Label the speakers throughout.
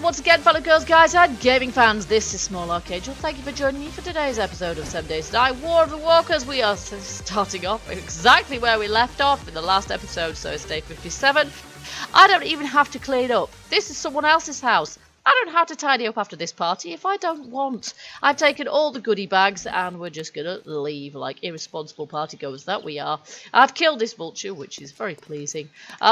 Speaker 1: welcome once again, fellow girls, guys, and gaming fans. This is Small Arcade. Thank you for joining me for today's episode of 7 Days to Die War of the Walkers. We are starting off exactly where we left off in the last episode, so it's day 57. I don't even have to clean up. This is someone else's house. I don't have to tidy up after this party if I don't want. I've taken all the goodie bags and we're just going to leave like irresponsible partygoers that we are. I've killed this vulture, which is very pleasing.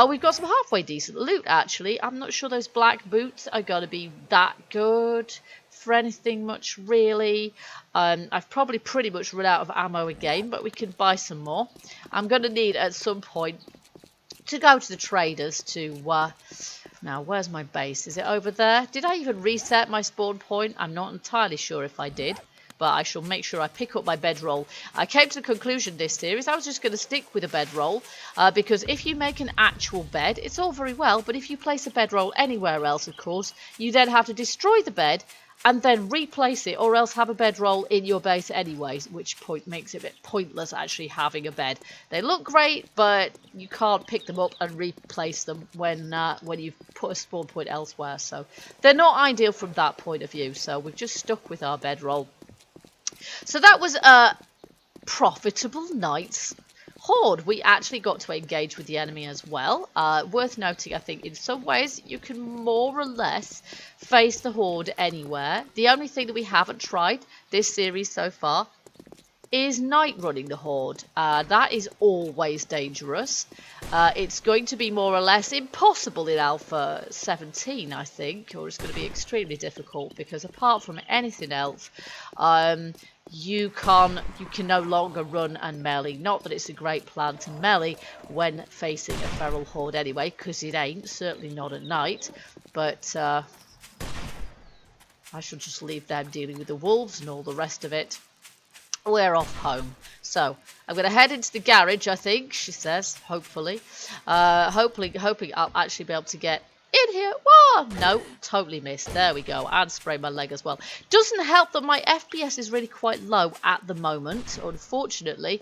Speaker 1: We've got some halfway decent loot, actually. I'm not sure those black boots are going to be that good for anything much, really. I've probably pretty much run out of ammo again, but we can buy some more. I'm going to need, at some point, to go to the traders to... Now, where's my base? Is it over there? Did I even reset my spawn point? I'm not entirely sure if I did, but I shall make sure I pick up my bedroll. I came to the conclusion this series I was just going to stick with a bedroll, because if you make an actual bed, it's all very well, but if you place a bedroll anywhere else, of course, you then have to destroy the bed and then replace it, or else have a bedroll in your base anyways, which point makes it a bit pointless actually having a bed. They look great, but you can't pick them up and replace them when you've put a spawn point elsewhere. So they're not ideal from that point of view. So we've just stuck with our bedroll. So that was a profitable night's horde. We actually got to engage with the enemy as well. Worth noting, I think, in some ways you can more or less face the horde anywhere. The only thing that we haven't tried this series so far is night running the horde. That is always dangerous. It's going to be more or less impossible in Alpha 17, I think, or it's going to be extremely difficult because apart from anything else, you can no longer run and melee. Not that it's a great plan to melee when facing a feral horde anyway, because it ain't, certainly not at night. But I shall just leave them dealing with the wolves and all the rest of it. We're off home. So I'm going to head into the garage, I think, she says, hopefully. Hoping I'll actually be able to get in here. Whoa! No, totally missed. There we go. And spray my leg as well. Doesn't help that my FPS is really quite low at the moment, unfortunately.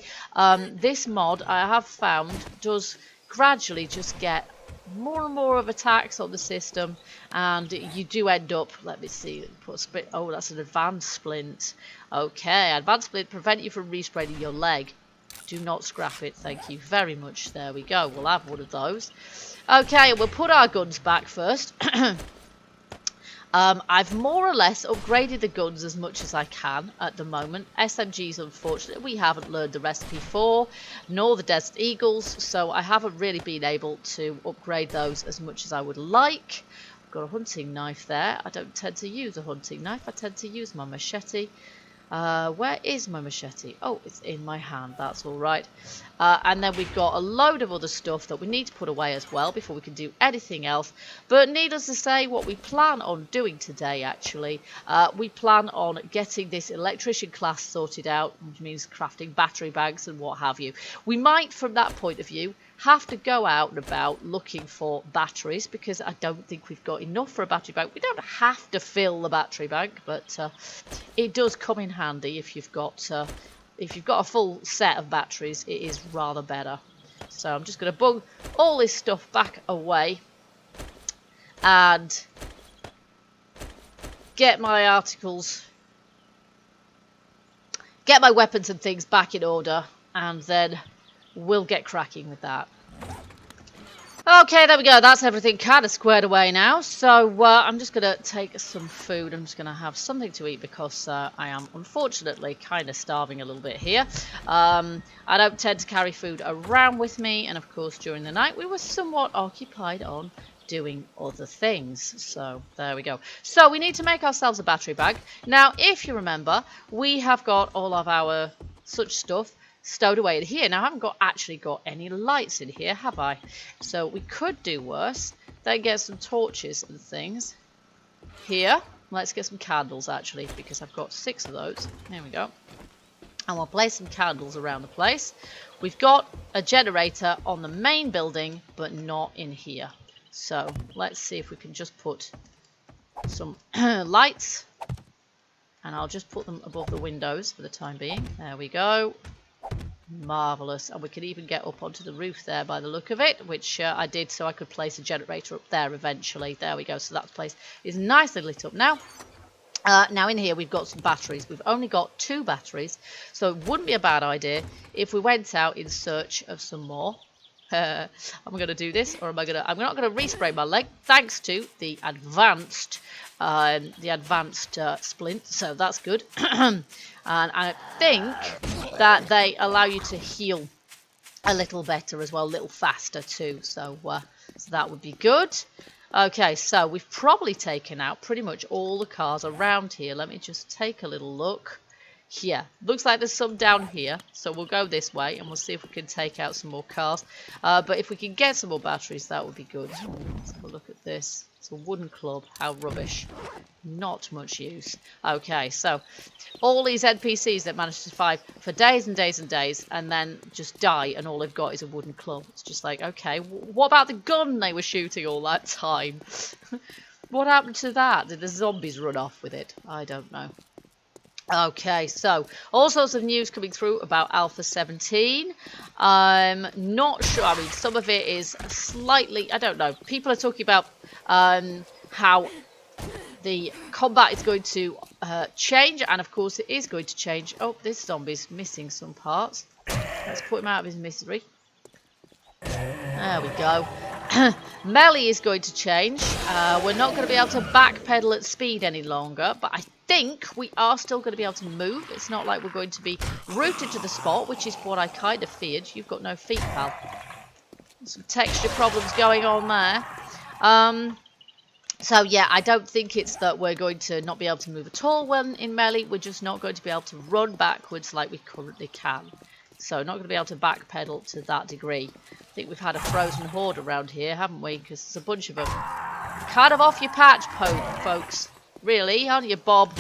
Speaker 1: This mod, I have found, does gradually just get more and more of attacks on the system, and you do end up, let me see, put a sprint. Oh, that's an advanced splint. Okay, advanced splint prevent you from respraying your leg. Do not scrap it, thank you very much. There we go, we'll have one of those. Okay, we'll put our guns back first. I've more or less upgraded the guns as much as I can at the moment. SMGs, unfortunately, we haven't learned the recipe for, nor the Desert Eagles, so I haven't really been able to upgrade those as much as I would like. I've got a hunting knife there. I don't tend to use a hunting knife. I tend to use my machete. Where is my machete? Oh, it's in my hand. That's all right. And then we've got a load of other stuff that we need to put away as well before we can do anything else. But needless to say, what we plan on doing today, actually, we plan on getting this electrician class sorted out, which means crafting battery bags and what have you. We might, from that point of view, have to go out and about looking for batteries, because I don't think we've got enough for a battery bank. We don't have to fill the battery bank, but it does come in handy if you've got a full set of batteries. It is rather better. So I'm just going to bung all this stuff back away and get my articles, get my weapons and things back in order, and then we'll get cracking with that. Okay, there we go. That's everything kind of squared away now. So I'm just going to take some food. I'm just going to have something to eat because I am unfortunately kind of starving a little bit here. I don't tend to carry food around with me. And of course, during the night, we were somewhat occupied on doing other things. So there we go. So we need to make ourselves a battery bag. Now, if you remember, we have got all of our such stuff stowed away in here. Now, I haven't actually got any lights in here, have I? So we could do worse. Then get some torches and things. Here, let's get some candles, actually, because I've got 6 of those. There we go. And we'll place some candles around the place. We've got a generator on the main building, but not in here. So let's see if we can just put some lights. And I'll just put them above the windows for the time being. There we go. Marvellous. And we can even get up onto the roof there by the look of it, which I did so I could place a generator up there eventually. There we go. So that place is nicely lit up now. Now in here we've got some batteries. We've only got 2 batteries, so it wouldn't be a bad idea if we went out in search of some more. Am I going to do this, or am I going to? I'm not going to respray my leg, thanks to the advanced splint. So that's good. And I think that they allow you to heal a little better as well, a little faster too. So that would be good. Okay, so we've probably taken out pretty much all the cars around here. Let me just take a little look. Yeah, looks like there's some down here. So we'll go this way and we'll see if we can take out some more cars. But if we can get some more batteries, that would be good. Let's have a look at this. It's a wooden club. How rubbish. Not much use. Okay, so all these NPCs that manage to survive for days and days and days and then just die and all they've got is a wooden club. It's just like, okay, what about the gun they were shooting all that time? What happened to that? Did the zombies run off with it? I don't know. Okay, so all sorts of news coming through about Alpha 17. I'm not sure. I mean, some of it is slightly, I don't know. People are talking about how the combat is going to change, and of course it is going to change. Oh, this zombie's missing some parts. Let's put him out of his misery. There we go. Melee is going to change. We're not going to be able to backpedal at speed any longer, but I think we are still going to be able to move. It's not like we're going to be rooted to the spot, which is what I kind of feared. You've got no feet, pal. Some texture problems going on there. So yeah, I don't think it's that we're going to not be able to move at all when in melee. We're just not going to be able to run backwards like we currently can. So not going to be able to backpedal to that degree. I think we've had a frozen horde around here, haven't we? Because there's a bunch of them. Kind of off your patch, folks. Really? Aren't you, Bob?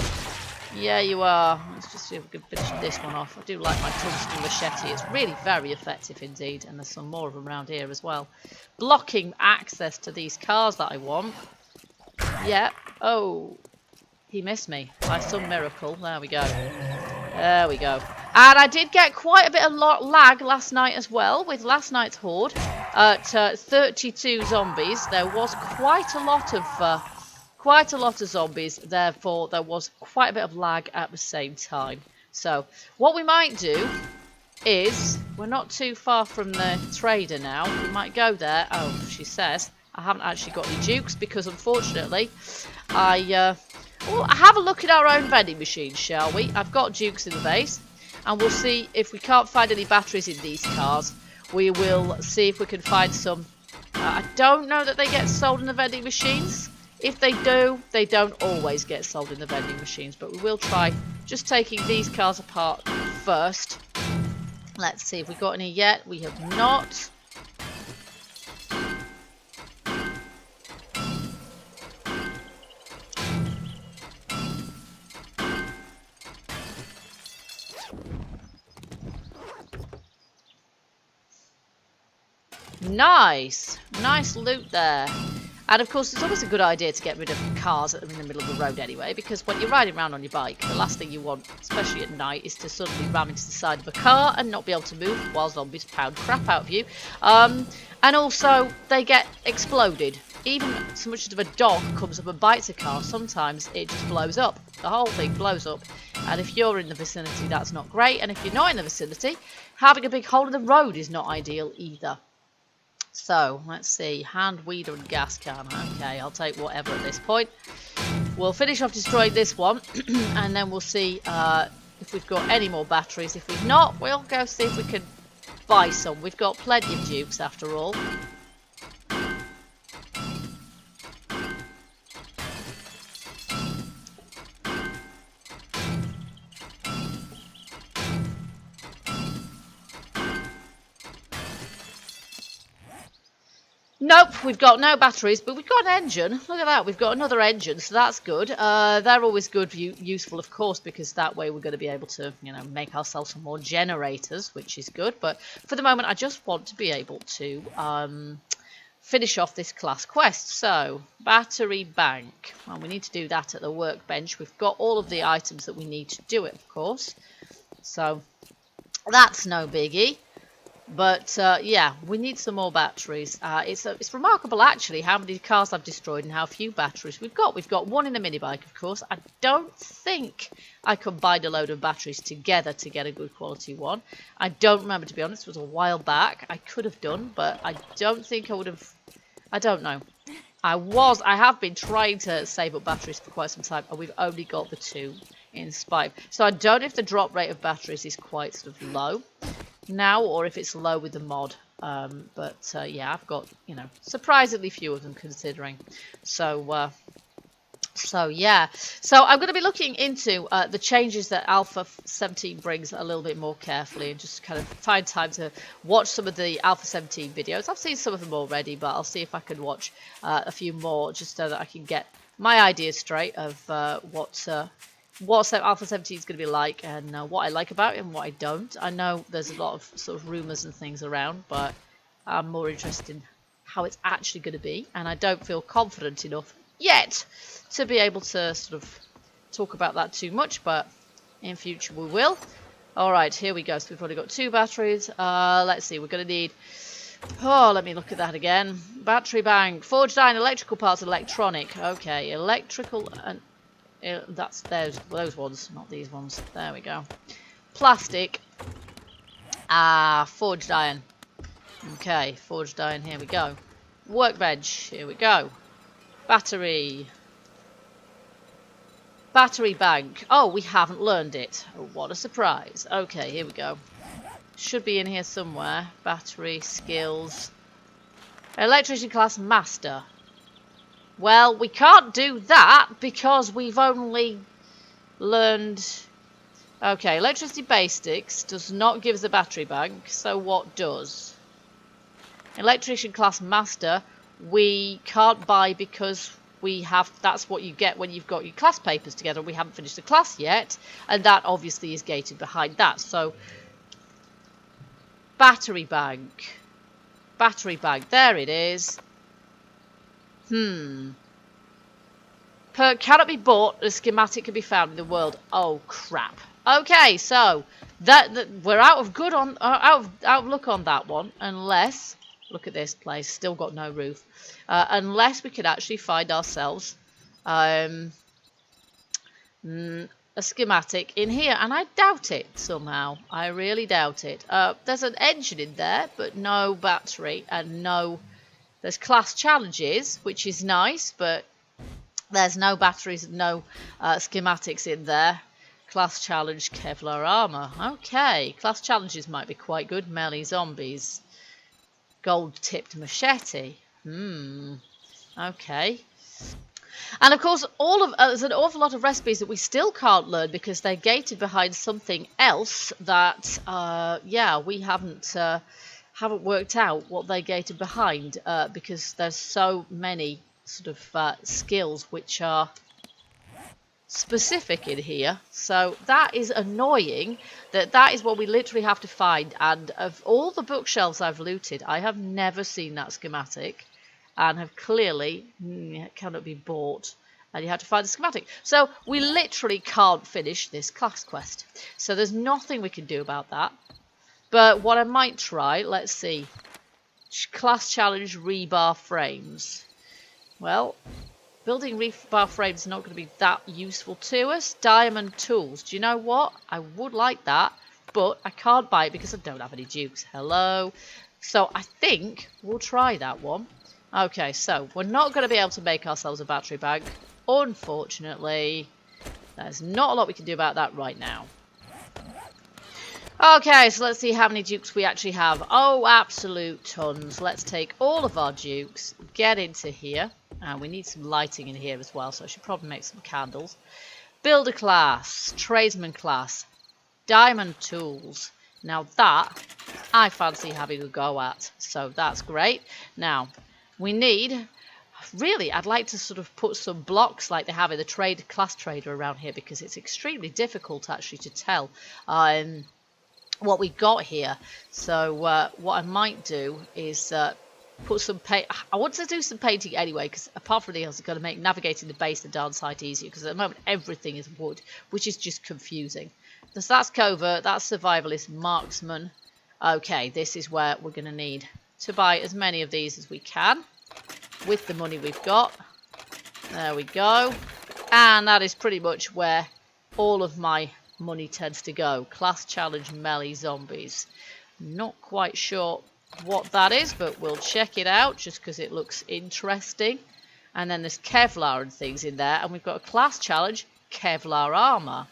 Speaker 1: Yeah, you are. Let's just see if we can finish this one off. I do like my tungsten machete. It's really very effective indeed. And there's some more of them around here as well. Blocking access to these cars that I want. Yeah. Oh. He missed me by some miracle. There we go. There we go. And I did get quite a bit of lag last night as well with last night's horde at 32 zombies. There was quite a lot of zombies. Therefore, there was quite a bit of lag at the same time. So what we might do is we're not too far from the trader now. We might go there. Oh, she says I haven't actually got any dukes because unfortunately well, have a look at our own vending machines, shall we? I've got dukes in the base. And we'll see if we can't find any batteries in these cars. We will see if we can find some. I don't know that they get sold in the vending machines. If they do, they don't always get sold in the vending machines. But we will try just taking these cars apart first. Let's see if we got any yet. We have not. Nice loot there. And of course it's always a good idea to get rid of cars that are in the middle of the road anyway, because when you're riding around on your bike, the last thing you want, especially at night, is to suddenly ram into the side of a car and not be able to move while zombies pound crap out of you. And also they get exploded. Even so much as a dog comes up and bites a car, sometimes it just blows up. The whole thing blows up. And if you're in the vicinity, that's not great. And if you're not in the vicinity, having a big hole in the road is not ideal either. So, let's see. Hand weeder and gas can. Okay, I'll take whatever at this point. We'll finish off destroying this one. And then we'll see if we've got any more batteries. If we've not, we'll go see if we can buy some. We've got plenty of dukes after all. Nope, we've got no batteries, but we've got an engine. Look at that, we've got another engine, so that's good. They're always good, useful, of course, because that way we're going to be able to, you know, make ourselves some more generators, which is good. But for the moment, I just want to be able to finish off this class quest. So, battery bank. Well, we need to do that at the workbench. We've got all of the items that we need to do it, of course. So, That's no biggie. But yeah, we need some more batteries. It's remarkable actually how many cars I've destroyed and how few batteries we've got. We've got one in the mini bike, of course. I don't think I combined a load of batteries together to get a good quality one. I don't remember, to be honest. It was a while back. I could have done, but I don't think I would have. I don't know. I have been trying to save up batteries for quite some time, and we've only got the 2 in spite. So I don't know if the drop rate of batteries is quite sort of low now, or if it's low with the mod. But yeah, I've got, you know, surprisingly few of them considering. So yeah, so I'm going to be looking into the changes that Alpha 17 brings a little bit more carefully, and just kind of find time to watch some of the Alpha 17 videos. I've seen some of them already, but I'll see if I can watch a few more just so that I can get my ideas straight of what Alpha 17 is going to be like, and what I like about it and what I don't. I know there's a lot of sort of rumours and things around, but I'm more interested in how it's actually going to be, and I don't feel confident enough yet to be able to sort of talk about that too much, but in future we will. Alright, here we go. So we've already got 2 batteries. Let's see, we're going to need... Oh, let me look at that again. Battery bank, forged iron, electrical parts, electronic. Okay, electrical and... That's those ones, not these ones. There we go. Plastic. Forged iron. Okay, forged iron, here we go. Workbench, here we go. Battery. Battery bank. Oh, we haven't learned it. Oh, what a surprise. Okay, here we go. Should be in here somewhere. Battery, skills. Electrician class master. Well, we can't do that because we've only learned... Okay, electricity basics does not give us a battery bank, so what does? Electrician class master, we can't buy because we have... That's what you get when you've got your class papers together. We haven't finished the class yet, and that obviously is gated behind that. So, battery bank. Battery bank, there it is. Cannot be bought. A schematic can be found in the world. Oh crap. Okay, so that we're out of good on out of luck on that one, unless look at this place, still got no roof. Unless we could actually find ourselves a schematic in here, and I doubt it somehow. I really doubt it. There's an engine in there, but no battery and no. There's class challenges, which is nice, but there's no batteries and no schematics in there. Class challenge, Kevlar armor. Okay, class challenges might be quite good. Melee zombies. Gold-tipped machete. Okay. And of course, there's an awful lot of recipes that we still can't learn because they're gated behind something else that, yeah, we haven't worked out what they gated behind because there's so many sort of skills which are specific in here. So that is annoying. That is what we literally have to find. And of all the bookshelves I've looted, I have never seen that schematic, and have clearly cannot be bought. And you have to find the schematic. So we literally can't finish this class quest. So there's nothing we can do about that. But what I might try, let's see. Class challenge rebar frames. Well, building rebar frames is not going to be that useful to us. Diamond tools. Do you know what? I would like that, but I can't buy it because I don't have any dukes. Hello. So I think we'll try that one. Okay, so we're not going to be able to make ourselves a battery bank. Unfortunately, there's not a lot we can do about that right now. Okay, so let's see how many dukes we actually have. Oh, absolute tons. Let's take all of our dukes, get into here. And we need some lighting in here as well, so I should probably make some candles. Builder class, tradesman class, diamond tools. Now that, I fancy having a go at. So that's great. Now, we need... Really, I'd like to sort of put some blocks like they have in the class trader around here, because it's extremely difficult actually to tell what we've got here. So what I might do is put some paint. I want to do some painting anyway, because apart from anything else, it's going to make navigating the base and down site easier, because at the moment everything is wood, which is just confusing. So that's covert, that's survivalist, marksman. Okay, this is where we're going to need to buy as many of these as we can with the money we've got. There we go. And that is pretty much where all of my money tends to go. Class challenge melee zombies. Not quite sure what that is, but we'll check it out just because it looks interesting. And then there's Kevlar and things in there. And we've got a class challenge Kevlar armor,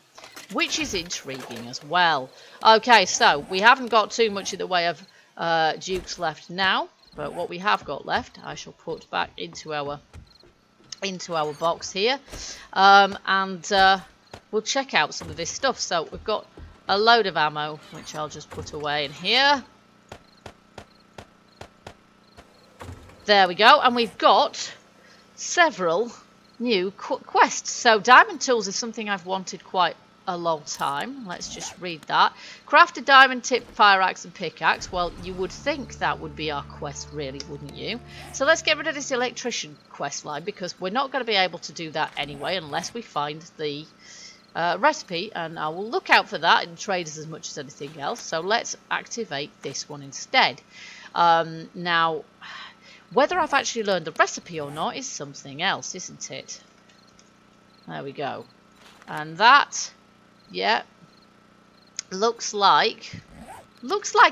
Speaker 1: which is intriguing as well. Okay, so we haven't got too much in the way of dukes left now, but what we have got left I shall put back into our box here, and we'll check out some of this stuff. So we've got a load of ammo, which I'll just put away in here. There we go, and we've got several new quests. So diamond tools is something I've wanted quite a long time. Let's just read that. Craft a diamond tip fire axe and pickaxe. Well, you would think that would be our quest, really, wouldn't you? So let's get rid of this electrician quest line, because we're not going to be able to do that anyway unless we find the recipe, and I will look out for that in traders as much as anything else. So let's activate this one instead. Now, whether I've actually learned the recipe or not is something else, isn't it? There we go. And that, yeah, looks like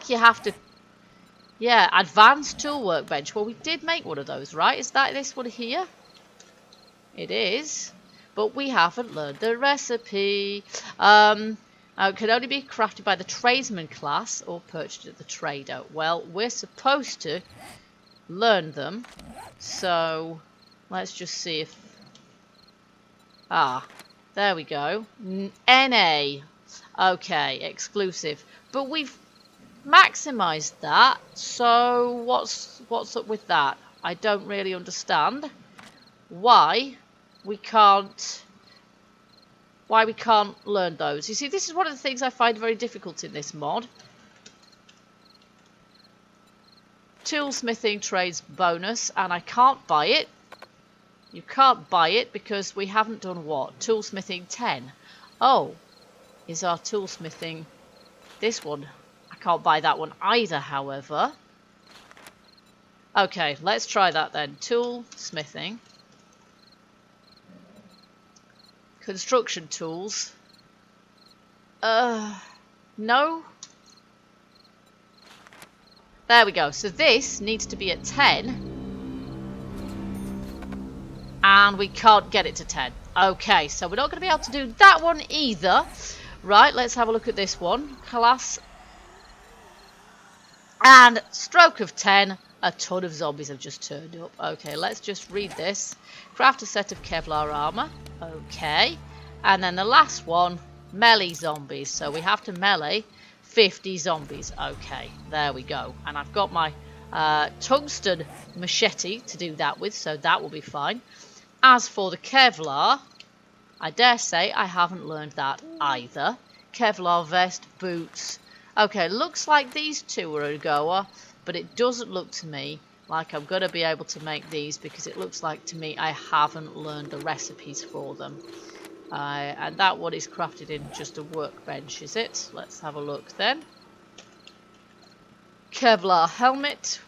Speaker 1: you have to, yeah, advanced tool workbench. Well, we did make one of those, right? Is that this one here? It is, but we haven't learned the recipe. It can only be crafted by the tradesman class or purchased at the trader. Well, we're supposed to learn them, so let's just see if, there we go. NA. Okay, exclusive. But we've maximized that, so what's up with that? I don't really understand why we can't learn those. You see, this is one of the things I find very difficult in this mod. Toolsmithing trades bonus, and I can't buy it. You can't buy it because we haven't done what? Toolsmithing 10. Oh, is our toolsmithing this one? I can't buy that one either, however. Okay, let's try that then. Toolsmithing. Construction tools. No. There we go. So this needs to be at 10. And we can't get it to 10. Okay, so we're not going to be able to do that one either. Right, let's have a look at this one. Class. And stroke of 10. A ton of zombies have just turned up. Okay, let's just read this. Craft a set of Kevlar armor. Okay. And then the last one, melee zombies. So we have to melee 50 zombies. Okay, there we go. And I've got my tungsten machete to do that with, so that will be fine. As for the Kevlar, I dare say I haven't learned that either. Kevlar vest, boots. Okay, looks like these two are a goer, but it doesn't look to me like I'm going to be able to make these, because it looks like to me I haven't learned the recipes for them. And that one is crafted in just a workbench, is it? Let's have a look then. Kevlar helmet.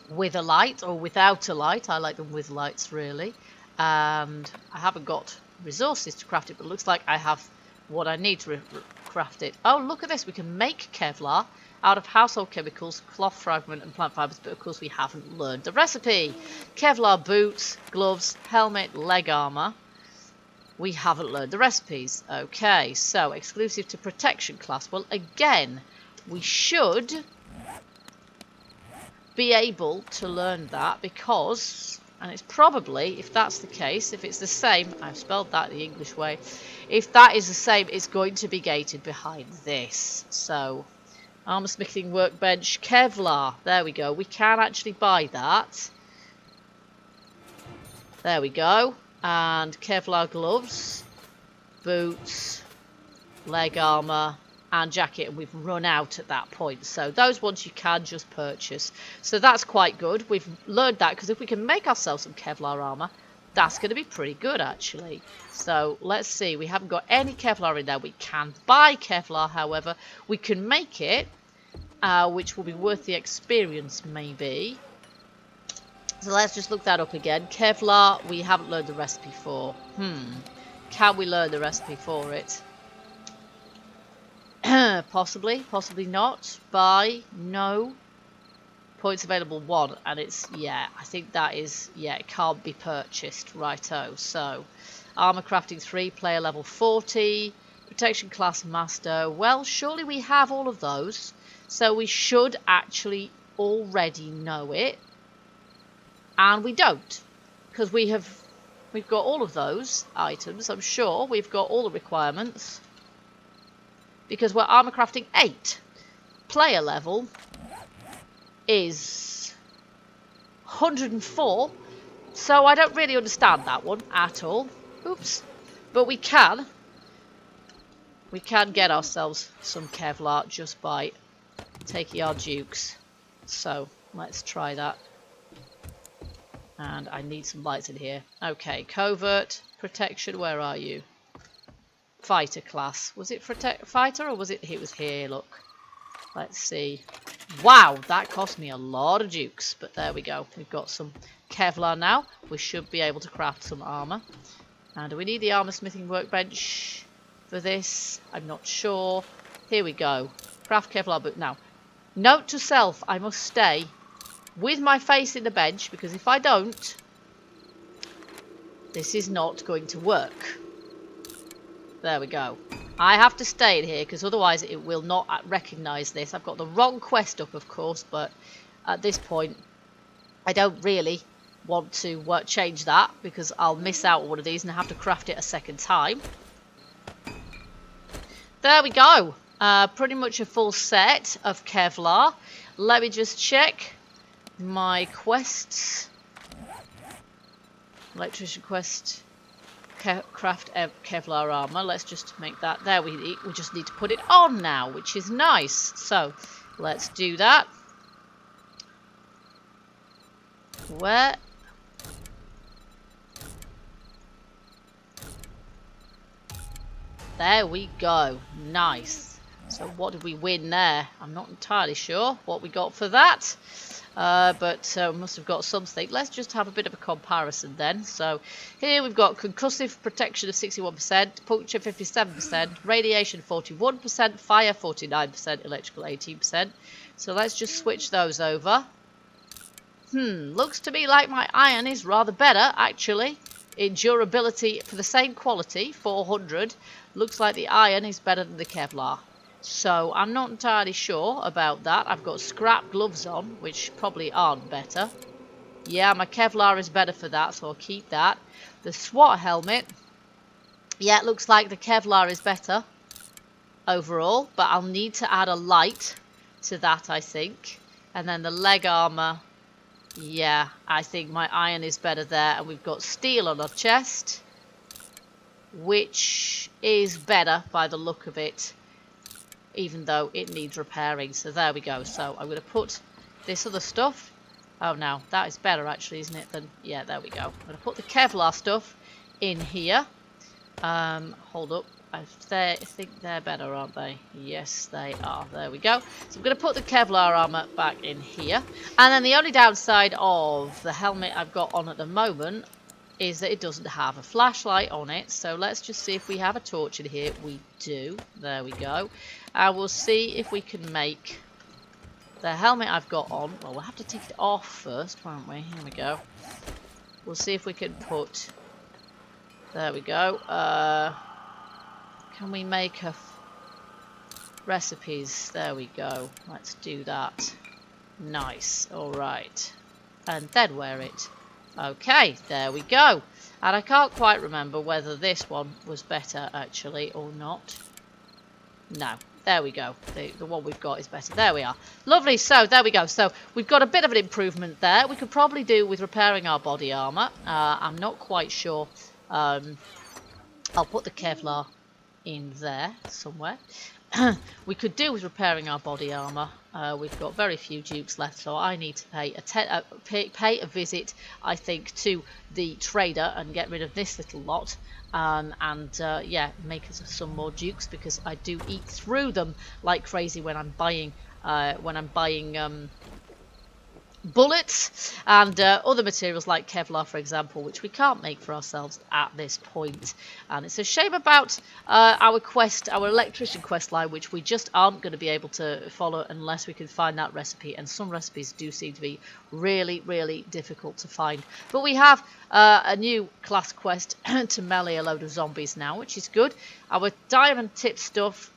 Speaker 1: With a light or without a light. I like them with lights, really. And I haven't got resources to craft it, but it looks like I have what I need to craft it. Oh, look at this. We can make Kevlar out of household chemicals, cloth fragment and plant fibers, but of course we haven't learned the recipe. Kevlar boots, gloves, helmet, leg armor. We haven't learned the recipes. Okay, so exclusive to protection class. Well, again, we should be able to learn that, because, and it's probably, if that's the case, if it's the same, I've spelled that the English way, if that is the same, it's going to be gated behind this. So, armor smithing workbench, Kevlar, there we go, we can actually buy that. There we go, and Kevlar gloves, boots, leg armor, and jacket, and we've run out at that point. So those ones you can just purchase. So that's quite good. We've learned that, because if we can make ourselves some Kevlar armor, That's going to be pretty good, actually. So let's see. We haven't got any Kevlar in there. We can buy Kevlar, however. We can make it, which will be worth the experience, maybe. So let's just look that up again. Kevlar, we haven't learned the recipe for. Can we learn the recipe for it? Possibly, possibly not. Buy, no. Points available 1, and it's, yeah, I think that is, yeah, it can't be purchased. Righto. So, armor crafting 3, player level 40, protection class master. Well, surely we have all of those, so we should actually already know it. And we don't, because we've got all of those items. I'm sure we've got all the requirements, because we're armor crafting 8. Player level is 104, so I don't really understand that one at all. Oops. But we can get ourselves some Kevlar just by taking our dukes. So let's try that. And I need some lights in here. Okay, covert, protection, where are you? Fighter class. Was it fighter, or was it was here, look. Let's see. Wow, that cost me a lot of dukes, but there we go. We've got some Kevlar now. We should be able to craft some armor. And do we need the armor smithing workbench for this? I'm not sure. Here we go. Craft Kevlar boot. Now, note to self, I must stay with my face in the bench, because if I don't, this is not going to work. There we go. I have to stay in here, because otherwise it will not recognise this. I've got the wrong quest up, of course, but at this point, I don't really want to change that, because I'll miss out on one of these and have to craft it a second time. There we go. Pretty much a full set of Kevlar. Let me just check my quests. Electrician quest. Craft Kevlar armor. Let's just make that. There we just need to put it on now, which is nice. So let's do that. Where? There we go. Nice. So what did we win there? I'm not entirely sure what we got for that. But must have got something. Let's just have a bit of a comparison then. So here we've got concussive protection of 61%, puncture 57%, radiation 41%, fire 49%, electrical 18%. So let's just switch those over. Looks to me like my iron is rather better, actually. In durability for the same quality, 400. Looks like the iron is better than the Kevlar. So I'm not entirely sure about that. I've got scrap gloves on, which probably aren't better. Yeah, my Kevlar is better for that, so I'll keep that. The SWAT helmet. Yeah, it looks like the Kevlar is better overall, but I'll need to add a light to that, I think. And then the leg armor. Yeah, I think my iron is better there. And we've got steel on our chest, which is better by the look of it, even though it needs repairing. So there we go. So I'm going to put this other stuff. Oh, no, that is better actually, isn't it? Then yeah, there we go. I'm going to put the Kevlar stuff in here. Hold up. I think they're better, aren't they? Yes, they are. There we go. So I'm going to put the Kevlar armor back in here. And then the only downside of the helmet I've got on at the moment is that it doesn't have a flashlight on it. So let's just see if we have a torch in here. We do. There we go. And we'll see if we can make the helmet I've got on. Well, we'll have to take it off first, won't we? Here we go. We'll see if we can put... There we go. Can we make a recipes? There we go. Let's do that. Nice. All right. And then wear it. Okay, there we go. And I can't quite remember whether this one was better actually or not. No, there we go. The one we've got is better. There we are. Lovely. So there we go. So we've got a bit of an improvement there. We could probably do with repairing our body armor. I'm not quite sure. I'll put the Kevlar in there somewhere. we could do with repairing our body armour. We've got very few dukes left, so I need to pay a visit, I think, to the trader and get rid of this little lot. Yeah, make us some more dukes, because I do eat through them like crazy when I'm buying bullets and other materials like Kevlar, for example, which we can't make for ourselves at this point. And it's a shame about our electrician quest line, which we just aren't going to be able to follow unless we can find that recipe, and some recipes do seem to be really, really difficult to find. But we have a new class quest to melee a load of zombies now, which is good. Our diamond tip stuff,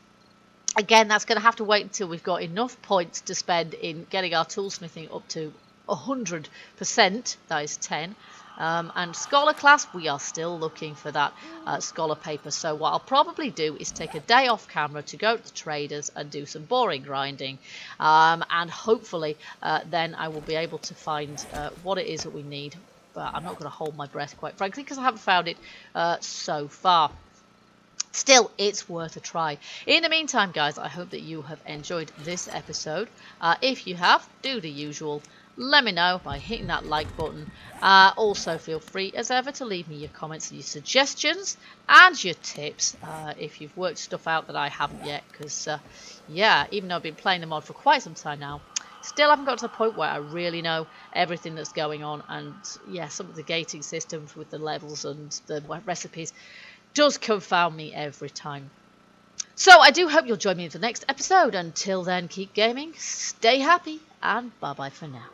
Speaker 1: again, that's going to have to wait until we've got enough points to spend in getting our toolsmithing up to 100%, that is 10. And scholar class, we are still looking for that scholar paper. So what I'll probably do is take a day off camera to go to the traders and do some boring grinding. And hopefully then I will be able to find what it is that we need. But I'm not going to hold my breath, quite frankly, because I haven't found it so far. Still, it's worth a try. In the meantime, guys, I hope that you have enjoyed this episode. If you have, do the usual. Let me know by hitting that like button. Also, feel free, as ever, to leave me your comments and your suggestions and your tips if you've worked stuff out that I haven't yet. Because, yeah, even though I've been playing the mod for quite some time now, still haven't got to the point where I really know everything that's going on. And, yeah, some of the gating systems with the levels and the recipes does confound me every time. So I do hope you'll join me in the next episode. Until then, keep gaming, stay happy, and bye bye for now.